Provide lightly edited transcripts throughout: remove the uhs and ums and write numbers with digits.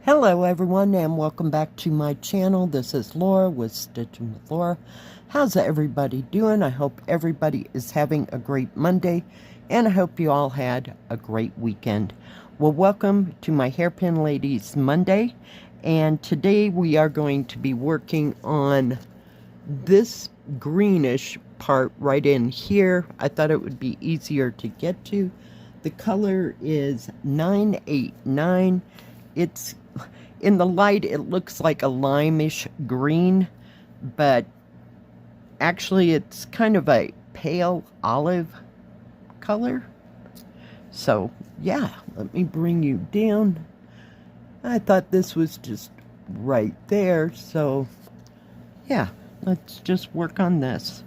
Hello everyone and welcome back to my channel. This is Laura with Stitching with Laura. How's everybody doing? I hope everybody is having a great Monday and I hope you all had a great weekend. Well, welcome to my Hairpin Ladies Monday, and today we are going to be working on this greenish part right in here. I thought it would be easier to get to. The color is 989. It's in the light, it looks like a limeish green, but actually it's kind of a pale olive color. So yeah, let me bring you down. I thought this was just right there, so yeah, let's just work on this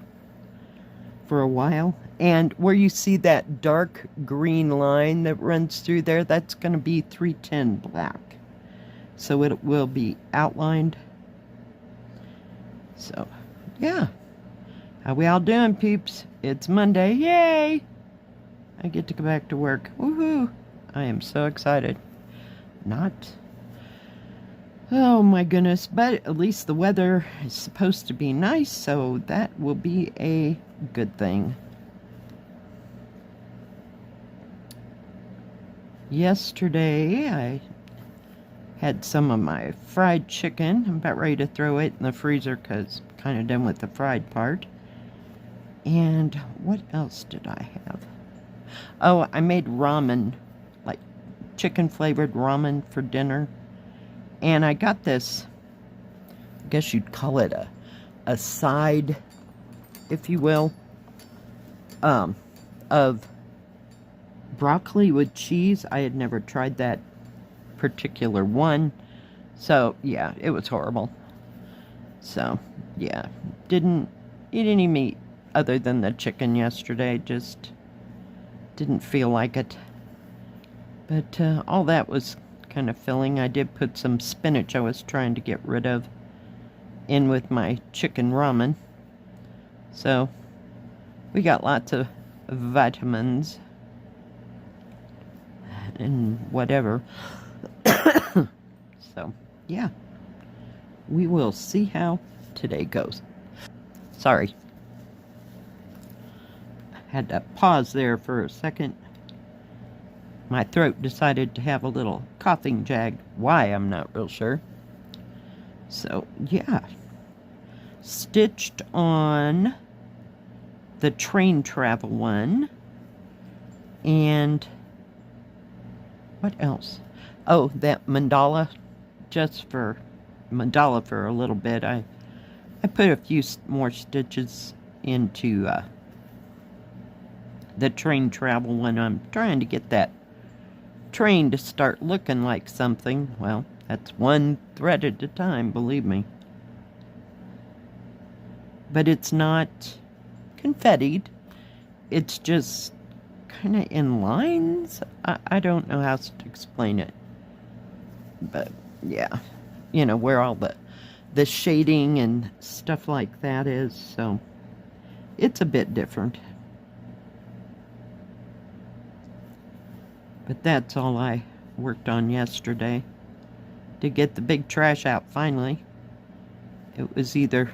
for a while. And where you see that dark green line that runs through there, that's going to be 310 black. So it will be outlined. So, yeah. How we all doing, peeps? It's Monday. Yay! I get to go back to work. Woohoo! I am so excited. Not. Oh my goodness. But at least the weather is supposed to be nice, so that will be a good thing. Yesterday, I had some of my fried chicken. I'm about ready to throw it in the freezer because I'm kind of done with the fried part. And what else did I have? Oh, I made ramen, like chicken flavored ramen for dinner. And I got this, I guess you'd call it a side, if you will, of broccoli with cheese. I had never tried that particular one, so yeah, it was horrible. So yeah, didn't eat any meat other than the chicken yesterday. Just didn't feel like it. But all that was kind of filling. I did put some spinach I was trying to get rid of in with my chicken ramen, so we got lots of vitamins and whatever. So, yeah, we will see how today goes. Sorry. Had to pause there for a second. My throat decided to have a little coughing jag. Why, I'm not real sure. So, yeah. Stitched on the train travel one. And what else? Oh, that mandala. Just for mandala for a little bit. I put a few more stitches into the train travel one. I'm trying to get that train to start looking like something. Well, that's one thread at a time, believe me. But it's not confettied. It's just kind of in lines. I don't know how to explain it. But yeah, you know, where all the shading and stuff like that is, so it's a bit different. But that's all I worked on yesterday. To get the big trash out finally. It was either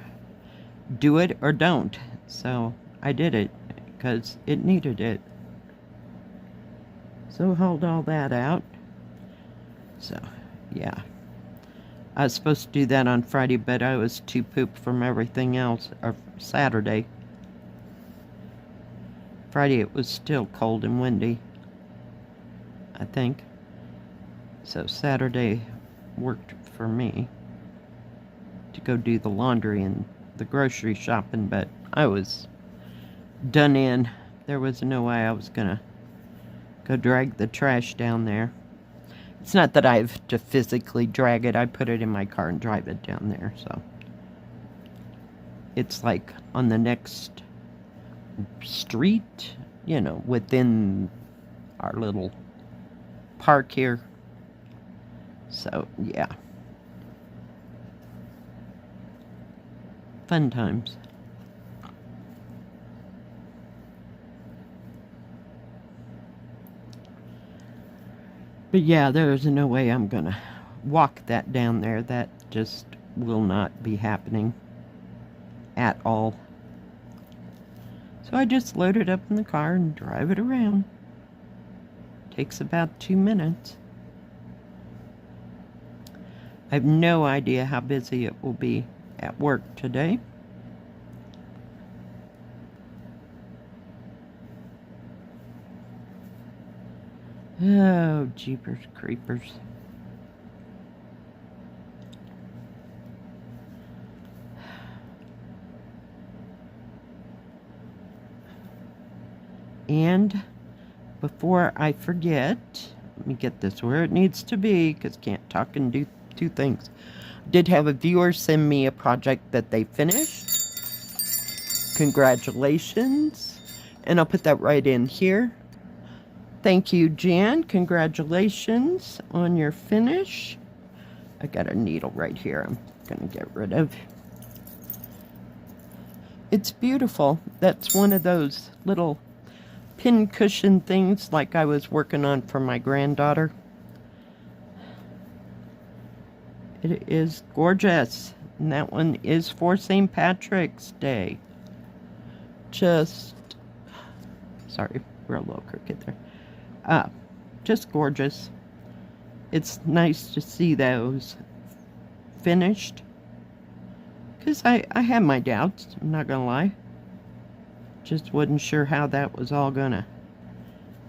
do it or don't. So I did it because it needed it. So hauled all that out. So yeah. I was supposed to do that on Friday, but I was too pooped from everything else. Or Saturday. Friday it was still cold and windy, I think. So Saturday worked for me to go do the laundry and the grocery shopping, but I was done in. There was no way I was gonna go drag the trash down there. It's not that I have to physically drag it. I put it in my car and drive it down there, so it's like on the next street, you know, within our little park here. So, yeah. Fun times. But yeah, there's no way I'm gonna walk that down there. That just will not be happening at all. So I just load it up in the car and drive it around. Takes about 2 minutes. I have no idea how busy it will be at work today. Oh, jeepers creepers. And before I forget, let me get this where it needs to be, because can't talk and do two things. Did have a viewer send me a project that they finished. Congratulations. And I'll put that right in here. Thank you, Jan. Congratulations on your finish. I got a needle right here I'm going to get rid of. It's beautiful. That's one of those little pin cushion things like I was working on for my granddaughter. It is gorgeous. And that one is for St. Patrick's Day. Just, sorry, we're a little crooked there. Just gorgeous. It's nice to see those finished. Because I had my doubts, I'm not going to lie. Just wasn't sure how that was all going to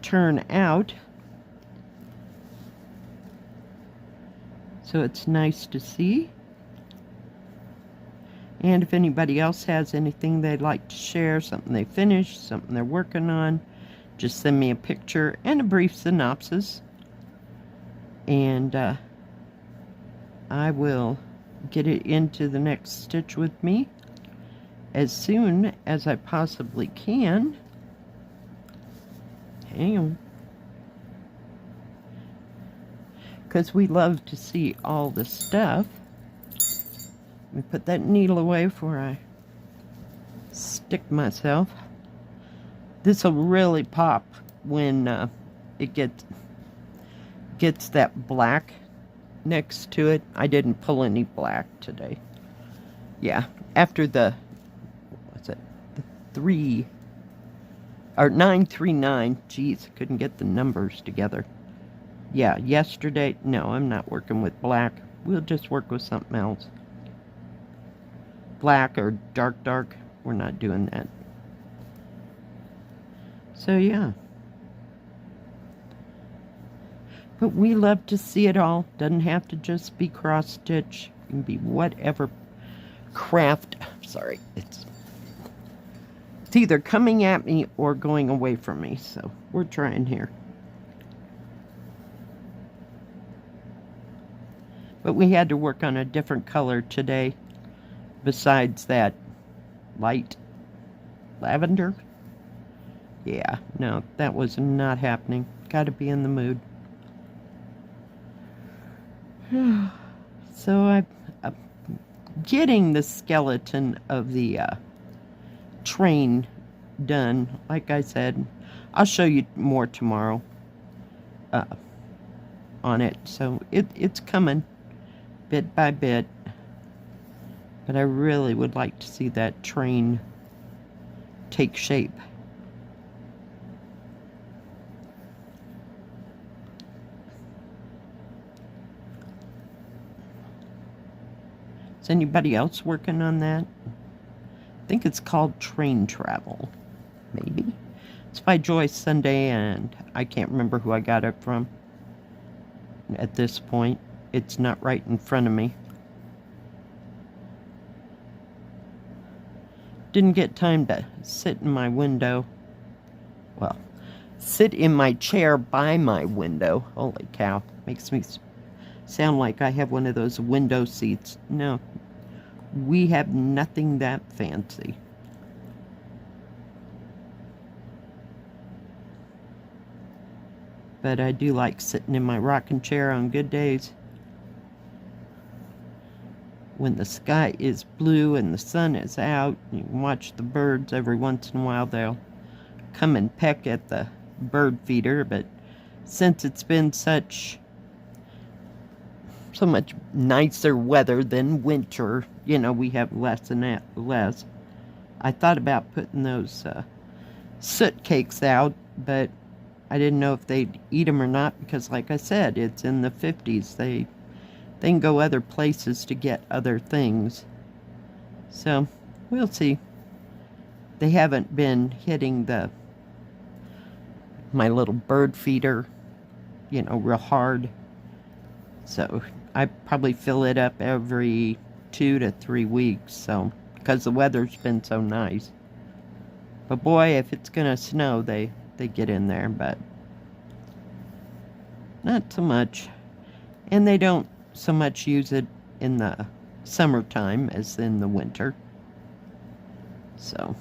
turn out. So it's nice to see. And if anybody else has anything they'd like to share, something they finished, something they're working on, just send me a picture and a brief synopsis. And I will get it into the next stitch with me as soon as I possibly can. Hang on. Because we love to see all the stuff. Let me put that needle away before I stick myself. This will really pop when it gets that black next to it. I didn't pull any black today. Yeah, after the, what's it, the 939. Geez, I couldn't get the numbers together. Yeah, yesterday, no, I'm not working with black. We'll just work with something else. Black or dark, we're not doing that. So yeah. But we love to see it all. Doesn't have to just be cross stitch. It can be whatever craft. Sorry, it's either coming at me or going away from me. So we're trying here. But we had to work on a different color today. Besides that light lavender. Yeah, no, that was not happening. Got to be in the mood. So I'm getting the skeleton of the train done. Like I said, I'll show you more tomorrow on it. So it's coming bit by bit. But I really would like to see that train take shape. Is anybody else working on that? I think it's called Train Travel, maybe. It's by Joyce Sunday, and I can't remember who I got it from. At this point, it's not right in front of me. Didn't get time to sit in my window. Well, sit in my chair by my window. Holy cow. Makes me sound like I have one of those window seats. No. We have nothing that fancy. But I do like sitting in my rocking chair on good days. When the sky is blue and the sun is out, you can watch the birds. Every once in a while they'll come and peck at the bird feeder, but since it's been such so much nicer weather than winter. You know, we have less and less. I thought about putting those soot cakes out, but I didn't know if they'd eat them or not because, like I said, it's in the 50s. They can go other places to get other things. So, we'll see. They haven't been hitting my little bird feeder, you know, real hard. So, I probably fill it up every 2 to 3 weeks, so, because the weather's been so nice. But boy, if it's gonna snow, they get in there, but not so much. And they don't so much use it in the summertime as in the winter. So.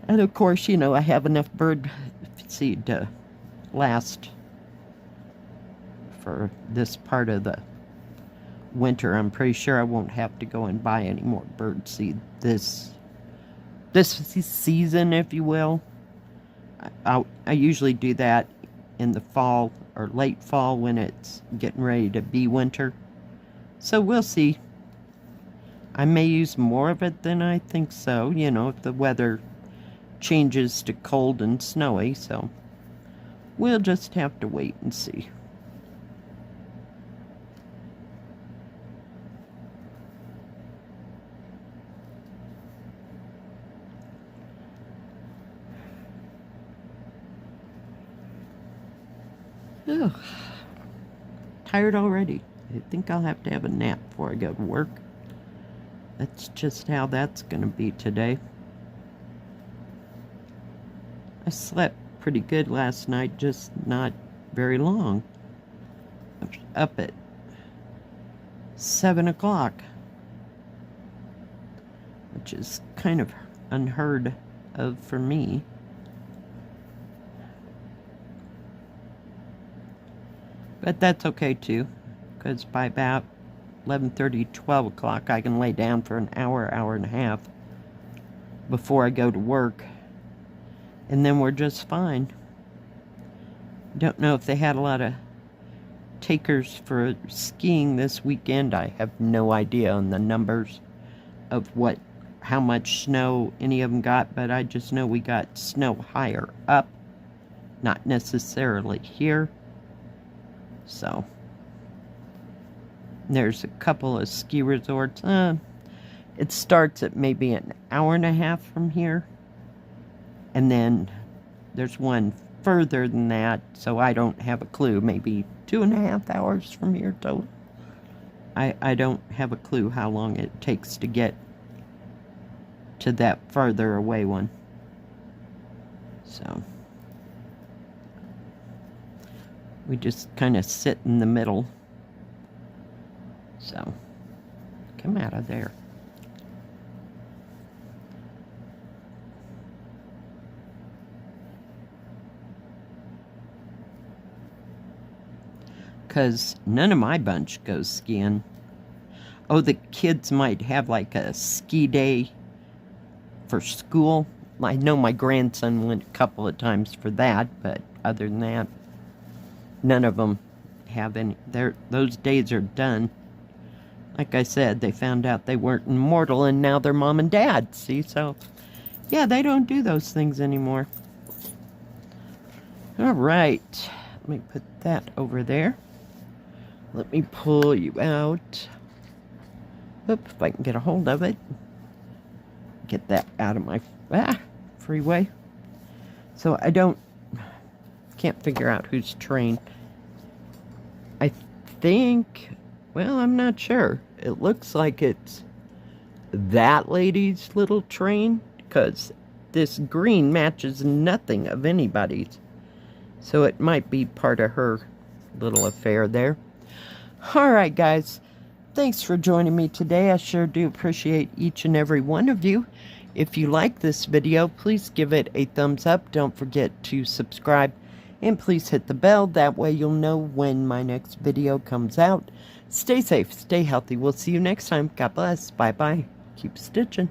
And of course, you know, I have enough bird seed to last for this part of the winter. I'm pretty sure I won't have to go and buy any more bird seed this season, if you will. I usually do that in the fall or late fall when it's getting ready to be winter. So we'll see. I may use more of it than I think so, you know, if the weather changes to cold and snowy, so we'll just have to wait and see. Ugh. Tired already. I think I'll have to have a nap before I go to work. That's just how that's going to be today. I slept pretty good last night, just not very long. I was up at 7 o'clock, which is kind of unheard of for me. But that's okay too, because by about 11:30, 12 o'clock, I can lay down for an hour, hour and a half before I go to work. And then we're just fine. Don't know if they had a lot of takers for skiing this weekend. I have no idea on the numbers of how much snow any of them got, but I just know we got snow higher up, not necessarily here. So, there's a couple of ski resorts. It starts at maybe an hour and a half from here. And then there's one further than that, so I don't have a clue. Maybe 2.5 hours from here total. I don't have a clue how long it takes to get to that farther away one. So. We just kind of sit in the middle. So, come out of there. Because none of my bunch goes skiing. Oh, the kids might have like a ski day for school. I know my grandson went a couple of times for that, but other than that, none of them have any. Those days are done. Like I said, they found out they weren't immortal, and now they're mom and dad. See, so yeah, they don't do those things anymore. All right, let me put that over there. Let me pull you out. Oop, if I can get a hold of it. Get that out of my freeway. So I can't figure out whose train. I think, well, I'm not sure. It looks like it's that lady's little train, because this green matches nothing of anybody's. So it might be part of her little affair there. Alright guys, thanks for joining me today. I sure do appreciate each and every one of you. If you like this video, please give it a thumbs up. Don't forget to subscribe. And please hit the bell. That way you'll know when my next video comes out. Stay safe. Stay healthy. We'll see you next time. God bless. Bye-bye. Keep stitching.